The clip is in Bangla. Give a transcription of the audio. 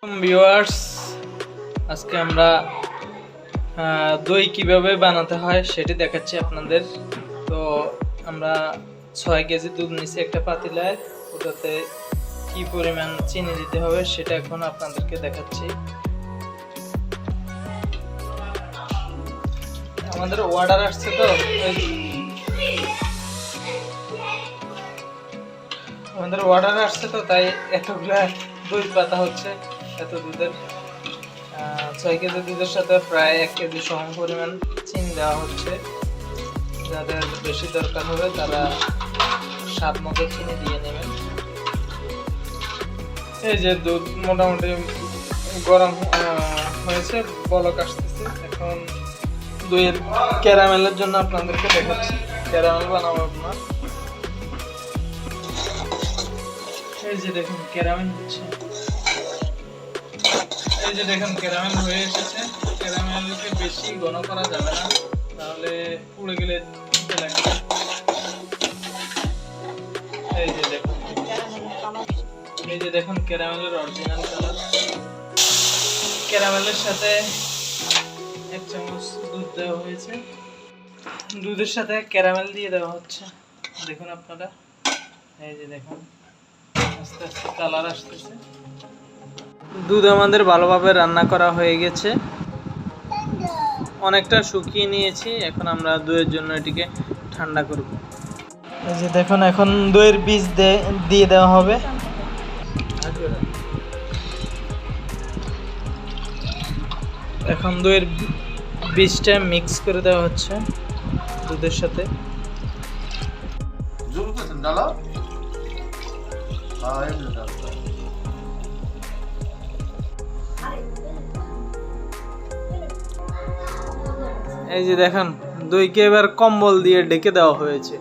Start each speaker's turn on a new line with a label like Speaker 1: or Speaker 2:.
Speaker 1: ভিউয়ার্স, আজকে আমরা দই কিভাবে বানাতে হয় সেটি দেখাচ্ছি আপনাদের। তো আমরা 6 কেজি দুধ নিচ্ছি একটা পাতিলায়, ওটাতে কি পরিমাণ চিনি দিতে হবে সেটা এখন আপনাদেরকে দেখাচ্ছি। আমাদের অর্ডার আসছে, তো তাই এতগুলা দই পাতা হচ্ছে। এত দুধের 6 কেজি দুধের সাথে প্রায় 1 কেজি সম পরিমাণ চিনি দেওয়া হচ্ছে। যাদের বেশি দরকার হবে তারা স্বাদ মতো চিনি দিয়ে নেবেন। এই যে দুধ মোটামুটি গরম হয়েছে, বলক আসতেছে। এখন দইয়ের ক্যারামেলের জন্য আপনাদেরকে দেখাচ্ছি। ক্যারামেল বানাবো আপনার। এই যে দেখুন ক্যারামেল হচ্ছে, এই যে দেখুন ক্যারামেল হয়ে এসেছে। ক্যারামেলকে বেশি ঘন করা যাবে না, তাহলে পুড়ে গেলে লাগবে। এই যে দেখুন ক্যারামেলের অরিজিনাল কালার। ক্যারামেলের সাথে 1 চামচ দুধ দেওয়া হয়েছে। দুধের সাথে ক্যারামেল দিয়ে দেওয়া হচ্ছে। দেখুন আপনারা, এই যে দেখুন আস্তে আস্তে কালার আসতেছে। দুধ আমাদের ভালোভাবে রান্না করা হয়ে গেছে, অনেকটা শুকিয়ে নিয়েছি। এখন আমরা দইয়ের জন্য এটিকে ঠান্ডা করব। এই যে দেখুন এখন দইয়ের বীজ দিয়ে দেওয়া হবে। এখন দইয়ের বীজটা মিক্স করে দেওয়া হচ্ছে দুধের সাথে। এই যে দেখুন দইকে এবার কম্বল দিয়ে ঢেকে দেওয়া হয়েছে।